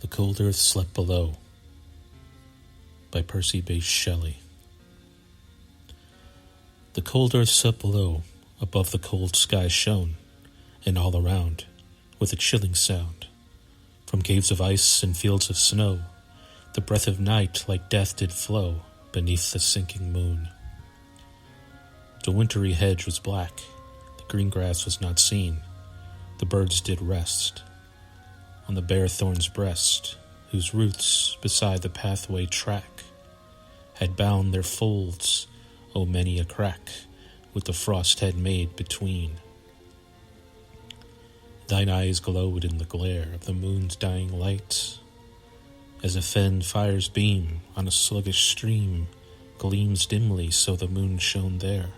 The Cold Earth Slept Below by Percy Bysshe Shelley. The cold earth slept below, above the cold sky shone, and all around, with a chilling sound, from caves of ice and fields of snow, the breath of night like death did flow beneath the sinking moon. The wintry hedge was black, the green grass was not seen, the birds did rest on the bare thorn's breast, whose roots beside the pathway track had bound their folds, oh many a crack, with the frost had made between. Thine eyes glowed in the glare of the moon's dying light, as a fen fire's beam on a sluggish stream gleams dimly, so the moon shone there,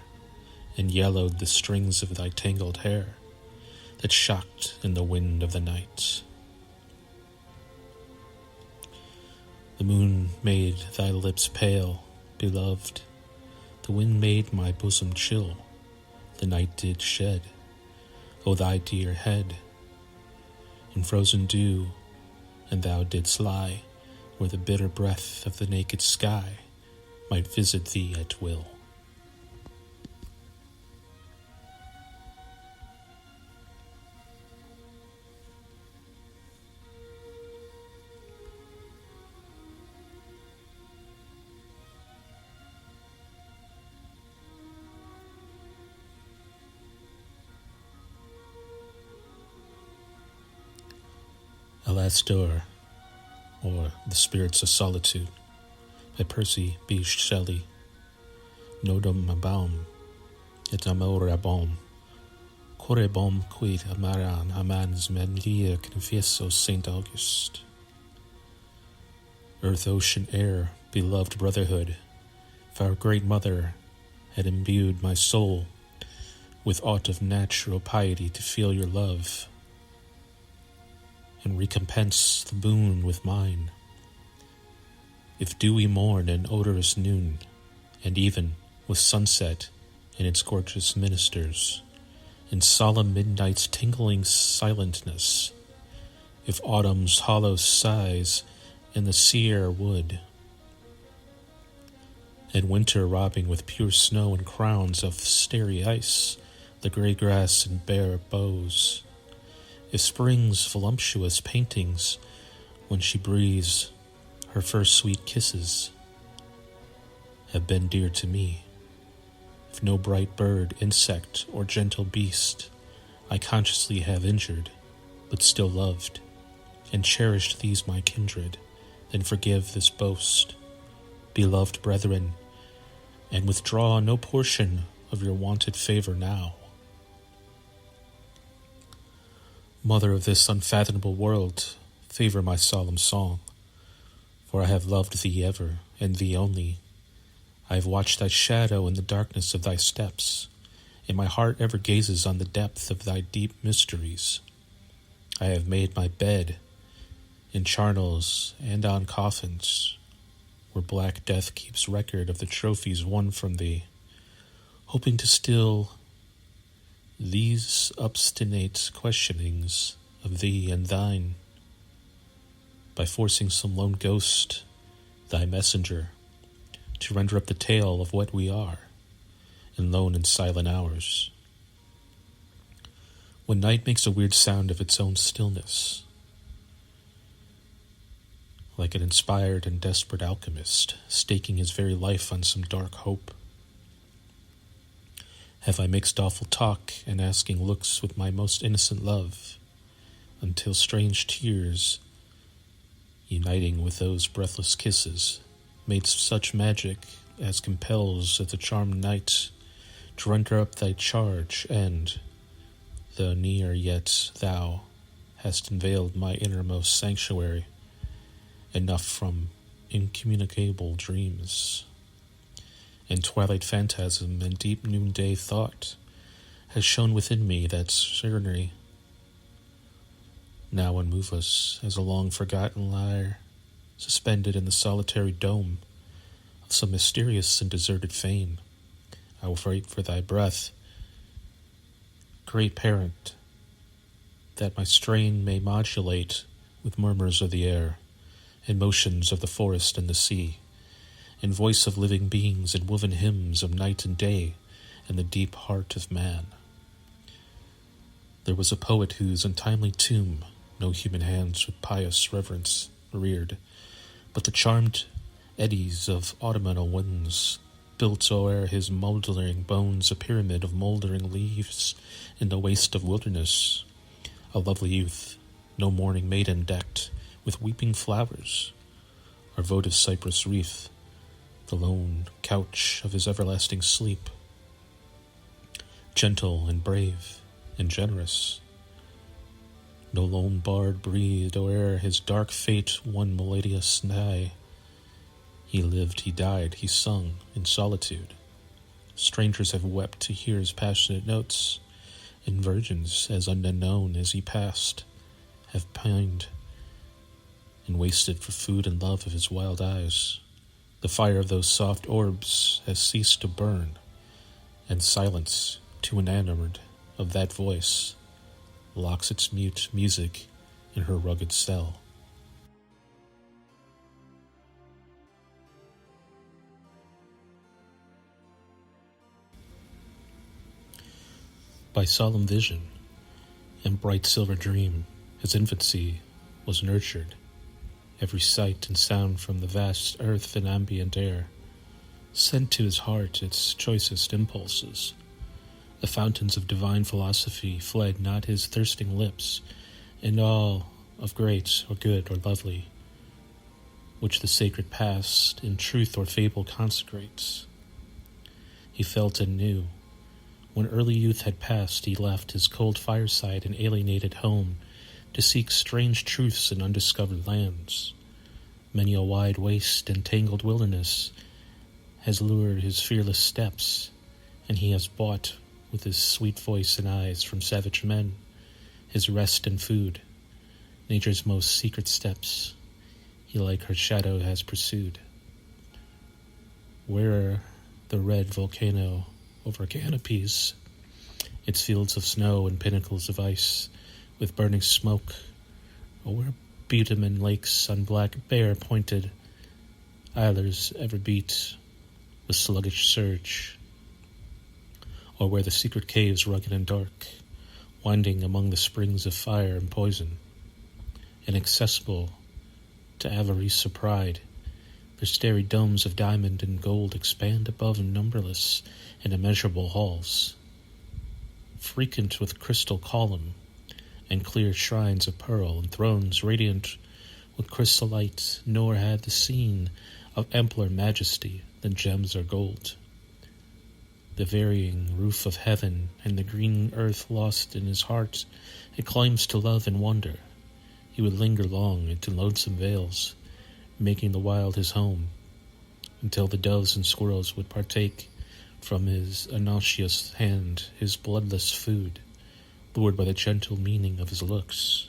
and yellowed the strings of thy tangled hair that shocked in the wind of the night. The moon made thy lips pale, beloved. The wind made my bosom chill. The night did shed, O thy dear head, in frozen dew, and thou didst lie where the bitter breath of the naked sky might visit thee at will. Alastor, or The Spirit of Solitude, by Percy Bysshe Shelley. Nodum abam, et amorabom, corebom quid amaran amans menlia confieso St. August. Earth, ocean, air, beloved brotherhood, if our great mother had imbued my soul with aught of natural piety to feel your love, and recompense the boon with mine, if dewy morn and odorous noon, and even with sunset and its gorgeous ministers, in solemn midnight's tingling silentness, if autumn's hollow sighs in the sea air would, and winter robbing with pure snow and crowns of starry ice the grey grass and bare boughs, if spring's voluptuous paintings, when she breathes her first sweet kisses, have been dear to me, if no bright bird, insect, or gentle beast I consciously have injured, but still loved, and cherished these my kindred, then forgive this boast, beloved brethren, and withdraw no portion of your wonted favor now. Mother of this unfathomable world, favor my solemn song, for I have loved thee ever, and thee only. I have watched thy shadow in the darkness of thy steps, and my heart ever gazes on the depth of thy deep mysteries. I have made my bed in charnels and on coffins, where black death keeps record of the trophies won from thee, hoping to still these obstinate questionings of thee and thine, by forcing some lone ghost, thy messenger, to render up the tale of what we are, in lone and silent hours. When night makes a weird sound of its own stillness, like an inspired and desperate alchemist staking his very life on some dark hope, have I mixed awful talk and asking looks with my most innocent love, until strange tears, uniting with those breathless kisses, made such magic as compels of the charmed night to render up thy charge, and, though near, yet thou hast unveiled my innermost sanctuary, enough from incommunicable dreams, and twilight phantasm and deep noonday thought has shone within me that serenity, now unmove us as a long-forgotten lyre suspended in the solitary dome of some mysterious and deserted fane. I will wait for thy breath, great parent, that my strain may modulate with murmurs of the air, and motions of the forest and the sea, and voice of living beings and woven hymns of night and day and the deep heart of man. There was a poet whose untimely tomb no human hands with pious reverence reared, but the charmed eddies of autumnal winds built o'er his mouldering bones a pyramid of mouldering leaves in the waste of wilderness. A lovely youth, no mourning maiden decked with weeping flowers, or votive cypress wreath, the lone couch of his everlasting sleep. Gentle and brave and generous, no lone bard breathed o'er his dark fate one melodious sigh. He lived, he died, he sung in solitude. Strangers have wept to hear his passionate notes, and virgins, as unknown as he passed, have pined and wasted for food and love of his wild eyes. The fire of those soft orbs has ceased to burn, and silence, too enamored of that voice, locks its mute music in her rugged cell. By solemn vision and bright silver dream, his infancy was nurtured. Every sight and sound from the vast earth and ambient air sent to his heart its choicest impulses. The fountains of divine philosophy fled not his thirsting lips, and all of great or good or lovely, which the sacred past in truth or fable consecrates. He felt and knew. When early youth had passed, he left his cold fireside and alienated home to seek strange truths in undiscovered lands. Many a wide waste and tangled wilderness has lured his fearless steps, and he has bought with his sweet voice and eyes from savage men his rest and food. Nature's most secret steps he like her shadow has pursued. Where the red volcano over canopies, its fields of snow and pinnacles of ice with burning smoke, or where bitumen lakes on black bear-pointed eilers ever beat with sluggish surge, or where the secret caves rugged and dark, winding among the springs of fire and poison, inaccessible to avarice or pride, their starry domes of diamond and gold expand above numberless and immeasurable halls, frequent with crystal column and clear shrines of pearl and thrones radiant with crystal light, nor had the scene of ampler majesty than gems or gold. The varying roof of heaven and the green earth lost in his heart, it claims to love and wonder. He would linger long into lonesome vales, making the wild his home, until the doves and squirrels would partake from his nauseous hand his bloodless food, lured by the gentle meaning of his looks.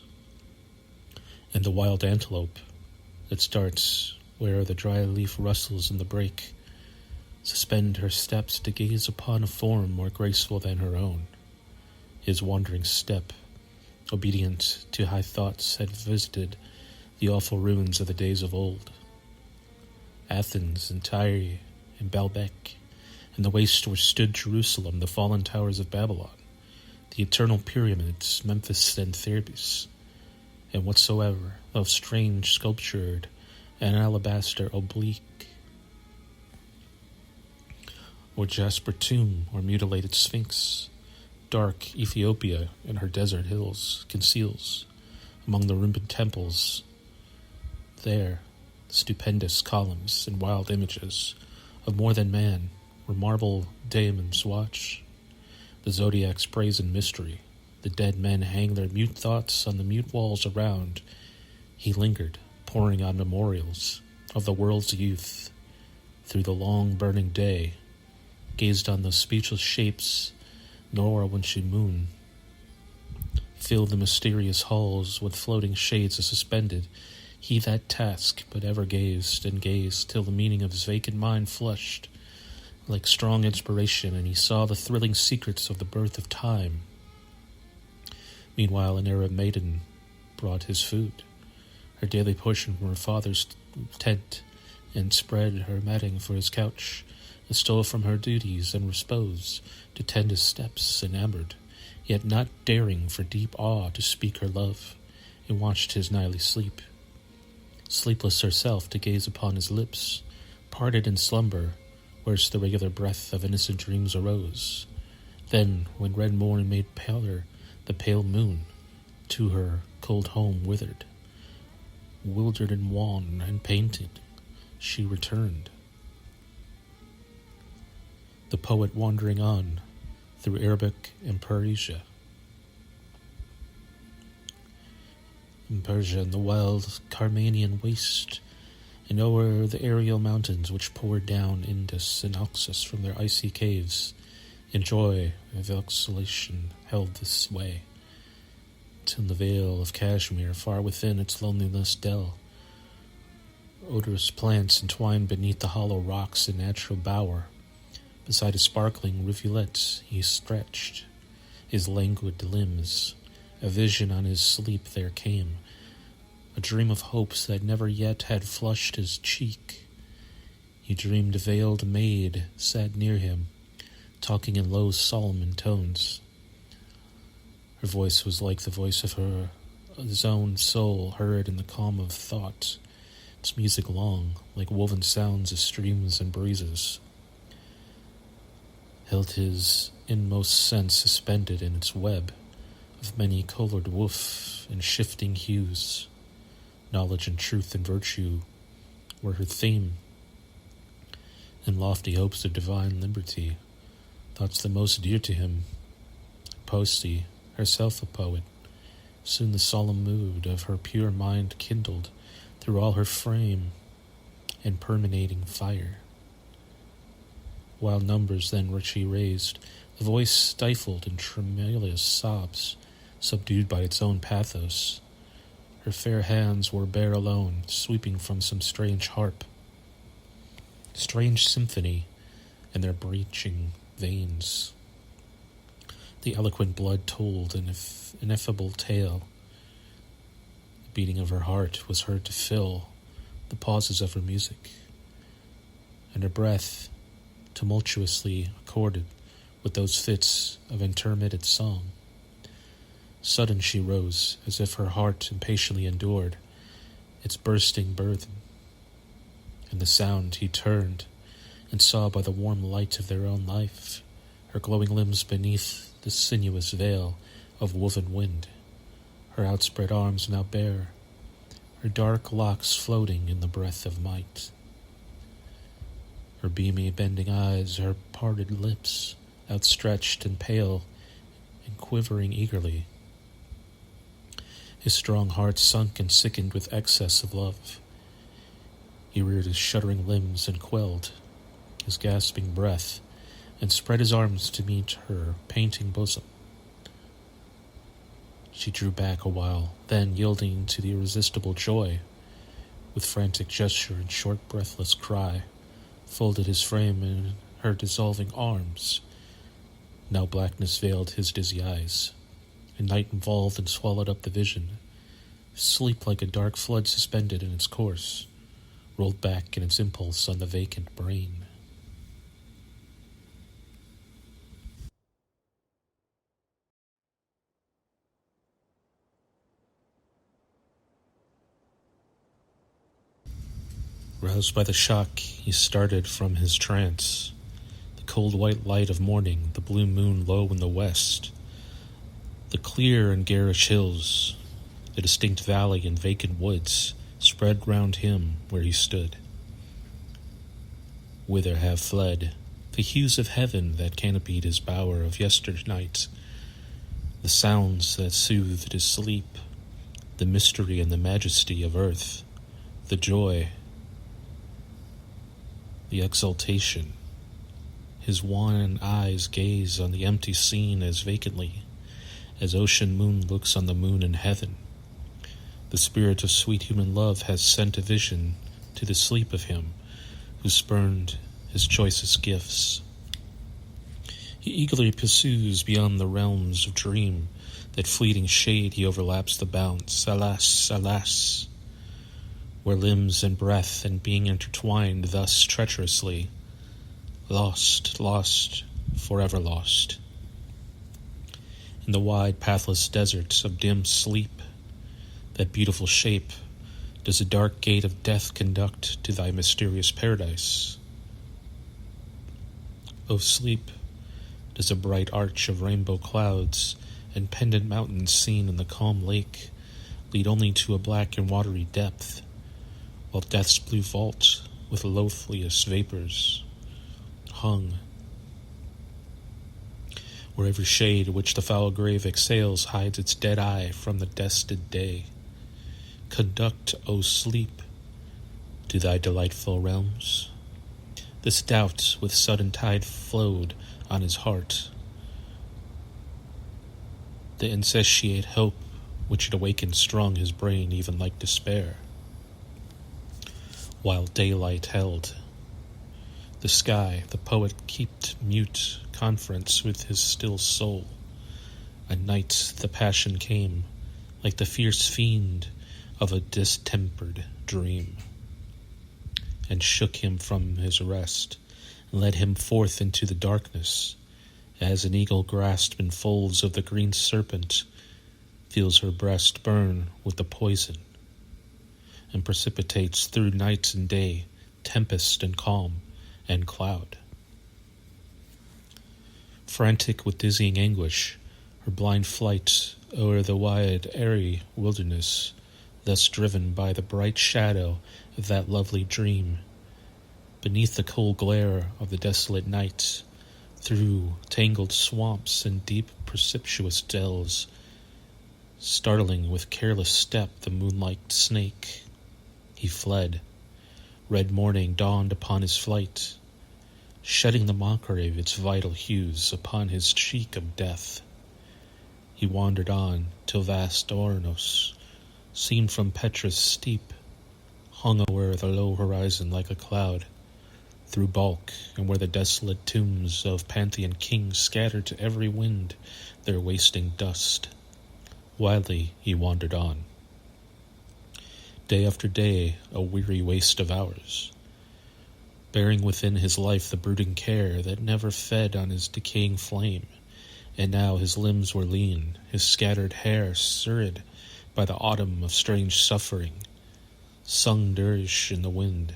And the wild antelope that starts where the dry leaf rustles in the brake, suspend her steps to gaze upon a form more graceful than her own. His wandering step, obedient to high thoughts, had visited the awful ruins of the days of old. Athens and Tyre and Baalbek, and the waste where stood Jerusalem, the fallen towers of Babylon, the eternal pyramids, Memphis and Thebes, and whatsoever of strange sculptured and alabaster oblique, or jasper tomb, or mutilated sphinx, dark Ethiopia and her desert hills conceals among the ruined temples. There, stupendous columns and wild images of more than man, where marble daemons watch, the zodiac's brazen mystery, the dead men hang their mute thoughts on the mute walls around. He lingered, poring on memorials of the world's youth, through the long burning day, gazed on those speechless shapes, nor when she moon filled the mysterious halls with floating shades suspended. He that task but ever gazed and gazed till the meaning of his vacant mind flushed like strong inspiration, and he saw the thrilling secrets of the birth of time. Meanwhile, an Arab maiden brought his food, her daily portion from her father's tent, and spread her matting for his couch, and stole from her duties and repose to tend his steps, enamored, yet not daring for deep awe to speak her love, and watched his nightly sleep. Sleepless herself to gaze upon his lips, parted in slumber, whereas the regular breath of innocent dreams arose. Then, when red morn made paler the pale moon, to her cold home withered, wildered and wan and painted, she returned. The poet wandering on through Arabic and Persia. In Persia, in the wild Carmanian waste, and o'er the aerial mountains which poured down Indus and Oxus from their icy caves, in joy of exhalation held this sway, till the vale of Kashmir, far within its loneliness dell, odorous plants entwined beneath the hollow rocks in natural bower, beside a sparkling rivulet he stretched his languid limbs. A vision on his sleep there came, a dream of hopes that never yet had flushed his cheek. He dreamed a veiled maid sat near him, talking in low solemn tones. Her voice was like the voice of his own soul heard in the calm of thought, its music long, like woven sounds of streams and breezes, held his inmost sense suspended in its web of many-colored woof and shifting hues. Knowledge and truth and virtue were her theme, and lofty hopes of divine liberty, thoughts the most dear to him. Percy, herself a poet, soon the solemn mood of her pure mind kindled through all her frame and permeating fire. While numbers then richly raised, the voice stifled in tremulous sobs, subdued by its own pathos. Her fair hands were bare alone, sweeping from some strange harp, strange symphony in their breaching veins. The eloquent blood told an ineffable tale. The beating of her heart was heard to fill the pauses of her music, and her breath tumultuously accorded with those fits of intermittent song. Sudden she rose, as if her heart impatiently endured its bursting burthen. In the sound he turned, and saw by the warm light of their own life her glowing limbs beneath the sinuous veil of woven wind, her outspread arms now bare, her dark locks floating in the breath of might, her beamy bending eyes, her parted lips, outstretched and pale and quivering eagerly. His strong heart sunk and sickened with excess of love. He reared his shuddering limbs and quelled his gasping breath, and spread his arms to meet her panting bosom. She drew back a while, then, yielding to the irresistible joy, with frantic gesture and short breathless cry, folded his frame in her dissolving arms. Now blackness veiled his dizzy eyes, and night involved and swallowed up the vision. Sleep, like a dark flood suspended in its course, rolled back in its impulse on the vacant brain. Roused by the shock, he started from his trance. The cold white light of morning, the blue moon low in the west, the clear and garish hills, the distinct valley and vacant woods spread round him where he stood. Whither have fled the hues of heaven that canopied his bower of yesternight, the sounds that soothed his sleep, the mystery and the majesty of earth, the joy, the exultation? His wan eyes gaze on the empty scene as vacantly as ocean moon looks on the moon in heaven. The spirit of sweet human love has sent a vision to the sleep of him who spurned his choicest gifts. He eagerly pursues beyond the realms of dream, that fleeting shade he overlaps the bounds. Alas, alas! where limbs and breath and being intertwined thus treacherously, lost, lost, forever lost. In the wide, pathless deserts of dim sleep, that beautiful shape, does a dark gate of death conduct to thy mysterious paradise? O sleep, does a bright arch of rainbow clouds and pendant mountains seen in the calm lake lead only to a black and watery depth, while death's blue vault with loathliest vapors hung, where every shade which the foul grave exhales hides its dead eye from the destined day? Conduct, O sleep, to thy delightful realms? This doubt with sudden tide flowed on his heart, the insatiate hope which had awakened strung his brain even like despair. While daylight held, the sky, the poet kept mute conference with his still soul. At night the passion came, like the fierce fiend of a distempered dream, and shook him from his rest, and led him forth into the darkness, as an eagle grasped in folds of the green serpent feels her breast burn with the poison, and precipitates through night and day, tempest and calm and cloud. Frantic with dizzying anguish, her blind flight o'er the wide, airy wilderness, thus driven by the bright shadow of that lovely dream, beneath the cold glare of the desolate night, through tangled swamps and deep precipitous dells, startling with careless step the moonlight snake, he fled. Red morning dawned upon his flight, shedding the mockery of its vital hues upon his cheek of death. He wandered on till vast Ouranos, seen from Petra's steep, hung o'er the low horizon like a cloud, through bulk, and where the desolate tombs of Panthean kings scattered to every wind their wasting dust. Wildly he wandered on, day after day, a weary waste of hours, bearing within his life the brooding care that never fed on his decaying flame. And now his limbs were lean, his scattered hair surried by the autumn of strange suffering, sung dirge in the wind.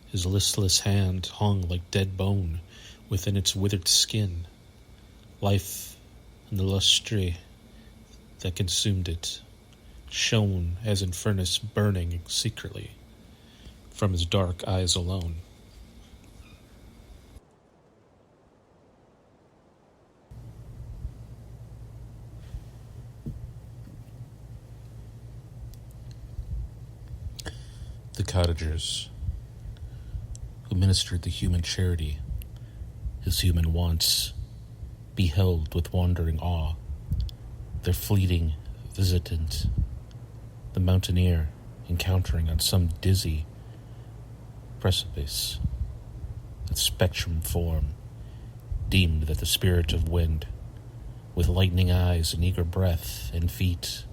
His listless hand hung like dead bone within its withered skin. Life and the lustre that consumed it shone as in furnace burning secretly from his dark eyes alone. The cottagers who ministered the human charity, his human wants, beheld with wondering awe their fleeting visitant, the mountaineer encountering on some dizzy precipice that spectrum form, deemed that the spirit of wind, with lightning eyes and eager breath and feet,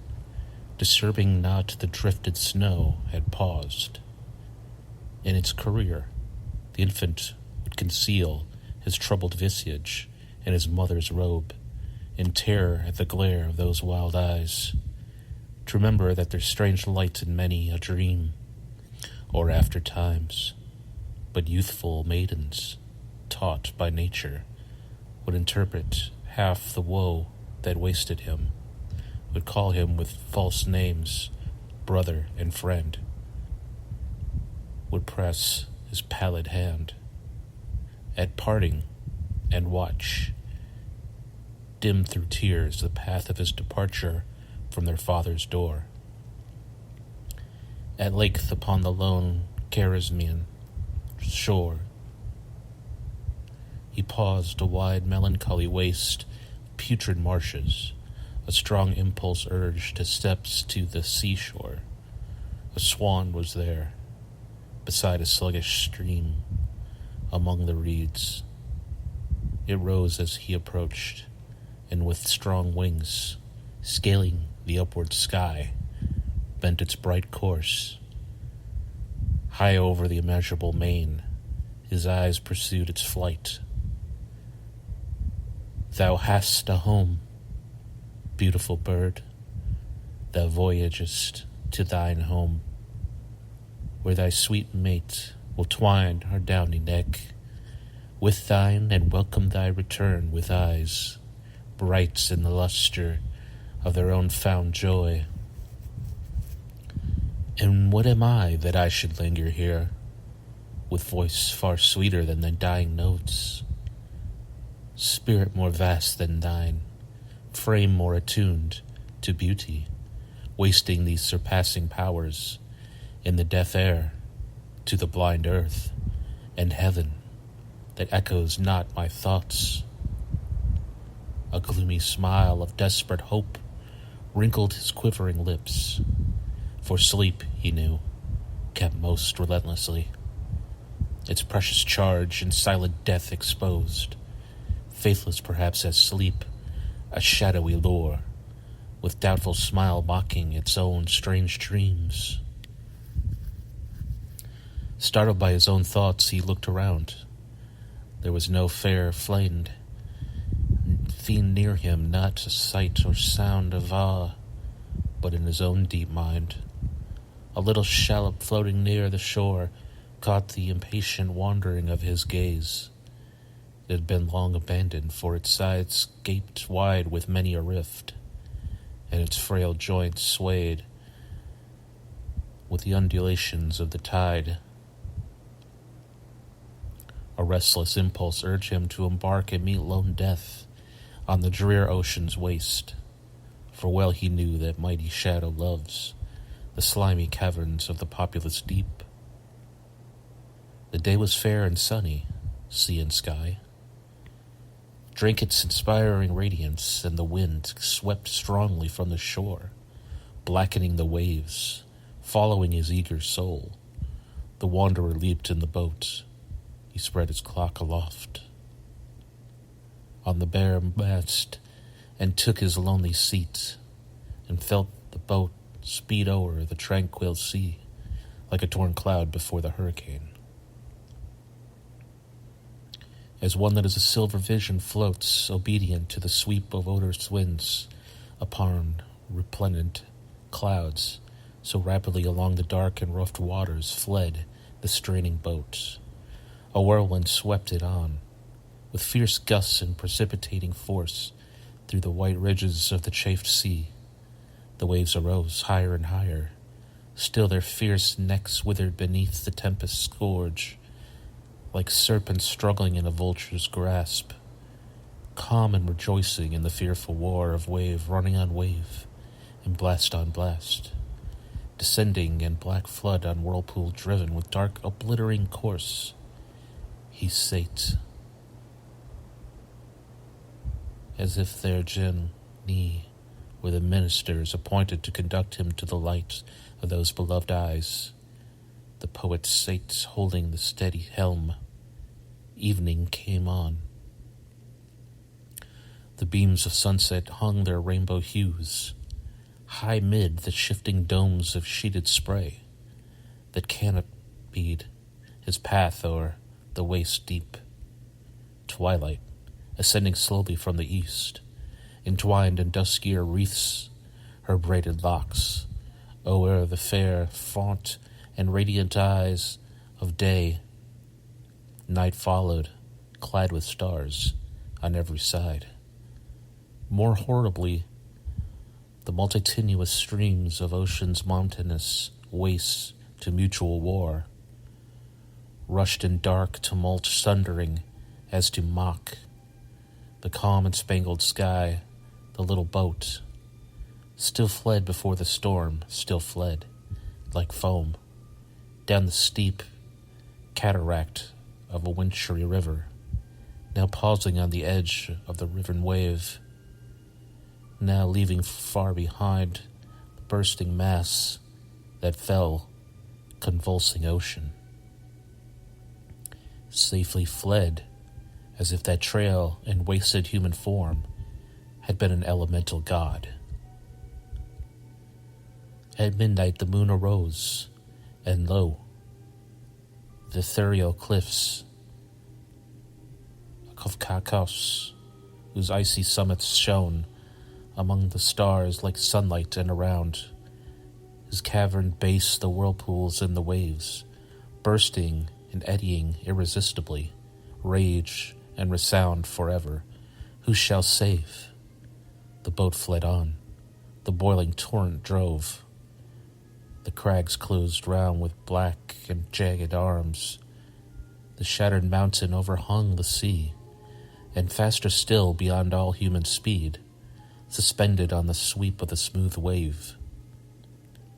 disturbing not the drifted snow, had paused. In its career, the infant would conceal his troubled visage in his mother's robe, in terror at the glare of those wild eyes, to remember that there's strange light in many a dream, or after times. But youthful maidens, taught by nature, would interpret half the woe that wasted him, would call him with false names, brother and friend, would press his pallid hand at parting and watch, dim through tears, the path of his departure from their father's door. At length upon the lone Charismian shore, he paused, a wide melancholy waste, putrid marshes. A strong impulse urged his steps to the seashore. A swan was there, beside a sluggish stream, among the reeds. It rose as he approached, and with strong wings, scaling the upward sky, bent its bright course, High over the immeasurable main, his eyes pursued its flight. Thou hast a home, beautiful bird, thou voyagest to thine home, where thy sweet mate will twine her downy neck with thine, and welcome thy return with eyes bright in the luster of their own found joy. And what am I that I should linger here, with voice far sweeter than thy dying notes, spirit more vast than thine, frame more attuned to beauty, wasting these surpassing powers in the deaf air to the blind earth and heaven that echoes not my thoughts. A gloomy smile of desperate hope wrinkled his quivering lips, for sleep, he knew, kept most relentlessly, its precious charge in silent death exposed, faithless perhaps as sleep, a shadowy lure, with doubtful smile mocking its own strange dreams. Startled by his own thoughts, he looked around. There was no fair fiend near him, not a sight or sound of awe, but in his own deep mind. A little shallop floating near the shore caught the impatient wandering of his gaze. It had been long abandoned, for its sides gaped wide with many a rift, and its frail joints swayed with the undulations of the tide. A restless impulse urged him to embark and meet lone death on the drear ocean's waste, for well he knew that mighty shadow loves the slimy caverns of the populous deep. The day was fair and sunny, sea and sky drank its inspiring radiance, and the wind swept strongly from the shore, blackening the waves, following his eager soul. The wanderer leaped in the boat. He spread his clock aloft on the bare mast, and took his lonely seat, and felt the boat speed o'er the tranquil sea like a torn cloud before the hurricane. As one that is a silver vision floats, obedient to the sweep of odorous winds upon resplendent clouds, so rapidly along the dark and rough waters fled the straining boat. A whirlwind swept it on, with fierce gusts and precipitating force, through the white ridges of the chafed sea. The waves arose higher and higher. Still their fierce necks withered beneath the tempest's scourge, like serpents struggling in a vulture's grasp, calm and rejoicing in the fearful war of wave running on wave and blast on blast, descending in black flood on whirlpool driven with dark obliterating course. He sate, as if their genii were the ministers appointed to conduct him to the light of those beloved eyes. The poet sate, holding the steady helm. Evening came on. The beams of sunset hung their rainbow hues high mid the shifting domes of sheeted spray that canopied his path o'er the waist deep. Twilight, ascending slowly from the east, entwined in duskier wreaths her braided locks o'er the fair font and radiant eyes of day. Night followed, clad with stars on every side. More horribly, the multitudinous streams of ocean's mountainous wastes to mutual war rushed in dark tumult, sundering as to mock the calm and spangled sky. The little boat still fled before the storm, still fled like foam down the steep cataract of a wintry river, now pausing on the edge of the riven wave, now leaving far behind the bursting mass that fell, convulsing ocean. Safely fled, as if that trail and wasted human form had been an elemental god. At midnight the moon arose, and lo, the ethereal cliffs of Kakos, whose icy summits shone among the stars like sunlight, and around his cavern base the whirlpools and the waves, bursting and eddying irresistibly, rage and resound forever. Who shall save? The boat fled on. The boiling torrent drove. The crags closed round with black and jagged arms. The shattered mountain overhung the sea, and faster still beyond all human speed, suspended on the sweep of the smooth wave,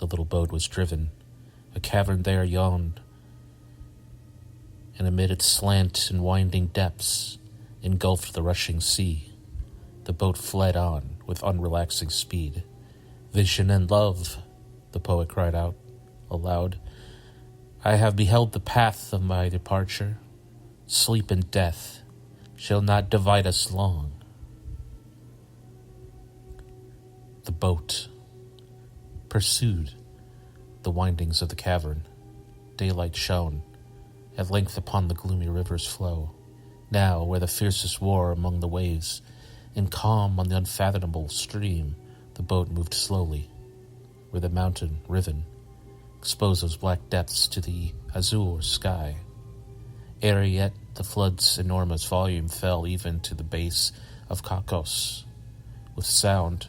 the little boat was driven. A cavern there yawned, and amid its slant and winding depths engulfed the rushing sea. The boat fled on with unrelaxing speed. Vision and love, the poet cried out aloud. I have beheld the path of my departure. Sleep and death shall not divide us long. The boat pursued the windings of the cavern. Daylight shone at length upon the gloomy river's flow. Now, where the fiercest war among the waves, in calm on the unfathomable stream, the boat moved slowly, where the mountain, riven, exposed those black depths to the azure sky. Ere yet the flood's enormous volume fell even to the base of Kakos, with sound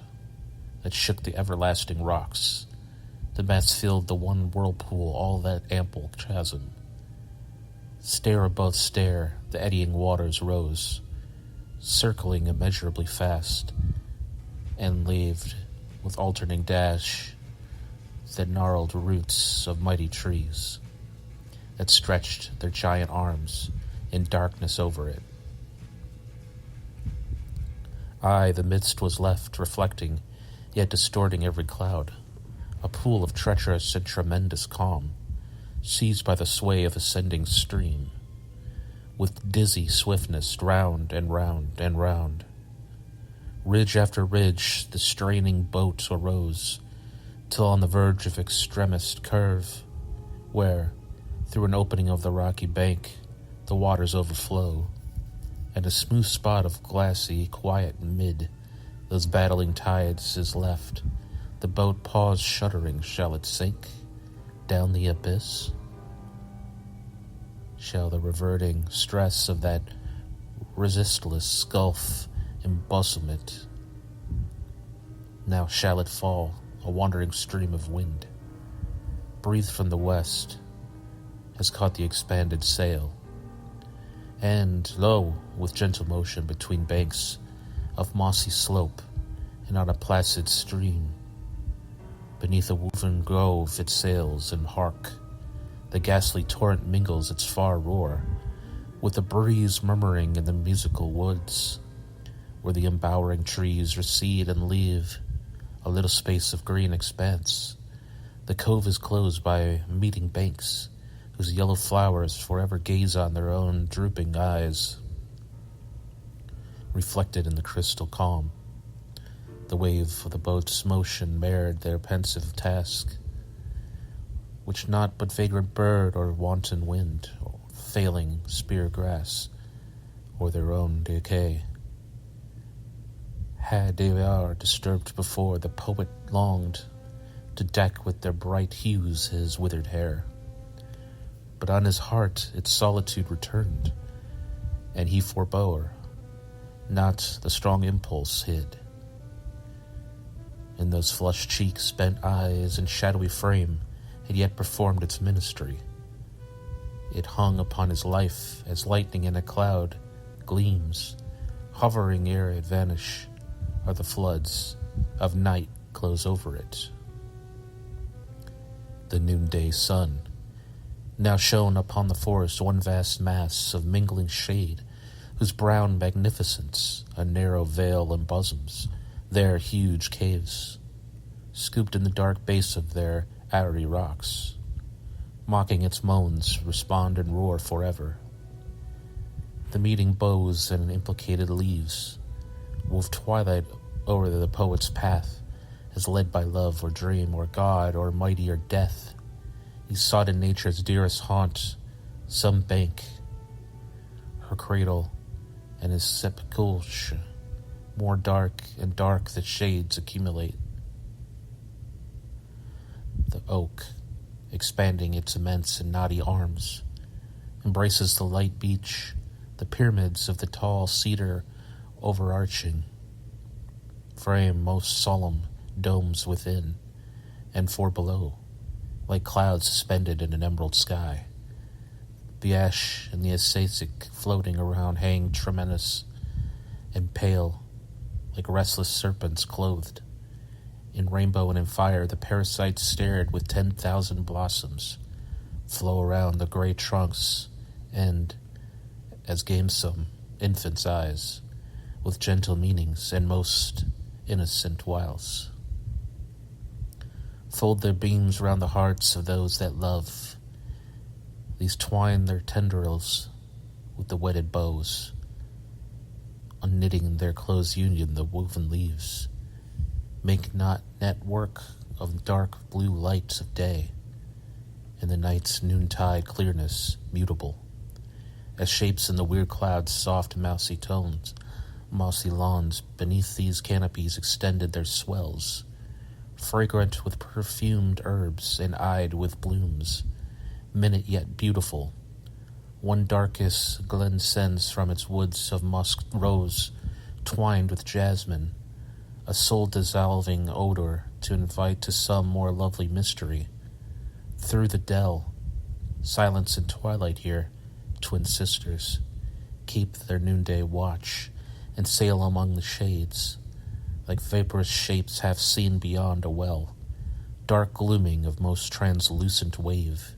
that shook the everlasting rocks. The mass filled the one whirlpool, all that ample chasm. Stair above stair, the eddying waters rose, circling immeasurably fast, and laved with alternating dash the gnarled roots of mighty trees that stretched their giant arms in darkness over it. Aye, the midst was left, reflecting, yet distorting every cloud, a pool of treacherous and tremendous calm, seized by the sway of ascending stream, with dizzy swiftness round and round and round. Ridge after ridge the straining boat arose, till on the verge of extremest curve, where, through an opening of the rocky bank, the waters overflow, and a smooth spot of glassy quiet mid those battling tides is left, the boat paused shuddering. Shall it sink down the abyss? Shall the reverting stress of that resistless gulf embosom it? Now shall it fall, a wandering stream of wind, breathed from the west, has caught the expanded sail, and lo, with gentle motion between banks of mossy slope and on a placid stream, beneath a woven grove it sails, and hark, the ghastly torrent mingles its far roar with the breeze murmuring in the musical woods, where the embowering trees recede and leave a little space of green expanse. The cove is closed by meeting banks, whose yellow flowers forever gaze on their own drooping eyes, reflected in the crystal calm. The wave of the boat's motion mirrored their pensive task, which not but vagrant bird or wanton wind, or failing spear grass, or their own decay, had they are disturbed before. The poet longed to deck with their bright hues his withered hair, but on his heart its solitude returned, and he forbore, not the strong impulse hid. In those flushed cheeks, bent eyes, and shadowy frame had yet performed its ministry. It hung upon his life as lightning in a cloud gleams, hovering ere it vanish, or the floods of night close over it. The noonday sun now shone upon the forest, one vast mass of mingling shade, whose brown magnificence a narrow veil embosoms. There huge caves, scooped in the dark base of their airy rocks, mocking its moans, respond and roar forever. The meeting boughs and implicated leaves wove twilight over the poet's path, as led by love or dream or God or mightier death. He sought in nature's dearest haunt, Some bank her cradle and his sepulchre. More dark and dark the shades accumulate. The oak, expanding its immense and knotty arms, embraces the light beach, the pyramids of the tall cedar overarching, frame most solemn domes within and for below, like clouds suspended in an emerald sky. The ash and the ascetic floating around hang tremendous and pale, like restless serpents clothed. In rainbow and in fire, the parasites stared with 10,000 blossoms, flow around the gray trunks, and, as gamesome infants' eyes, with gentle meanings and most innocent wiles, fold their beams round the hearts of those that love. These twine their tendrils with the wedded bows, unknitting in their close union the woven leaves, make not network of dark blue lights of day, in the night's noontide clearness mutable, as shapes in the weird clouds' soft mousy tones. Mossy lawns beneath these canopies extended their swells, fragrant with perfumed herbs and eyed with blooms, minute yet beautiful. One darkest glen sends from its woods of musk rose, twined with jasmine, a soul-dissolving odor to invite to some more lovely mystery. Through the dell, silence and twilight here, twin sisters, keep their noonday watch and sail among the shades, like vaporous shapes half seen beyond a well, dark glooming of most translucent wave,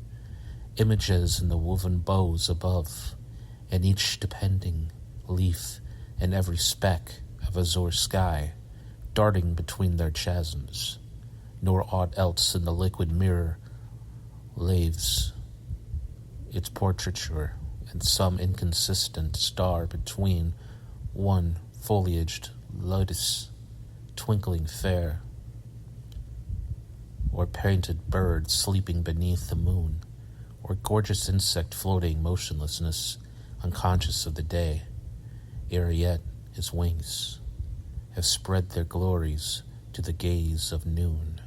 images in the woven bows above, and each depending leaf and every speck of azure sky, darting between their chasms, nor aught else in the liquid mirror laves its portraiture, and some inconsistent star between one foliaged lotus twinkling fair, or painted bird sleeping beneath the moon, or gorgeous insect floating motionlessness, unconscious of the day, ere yet his wings have spread their glories to the gaze of noon.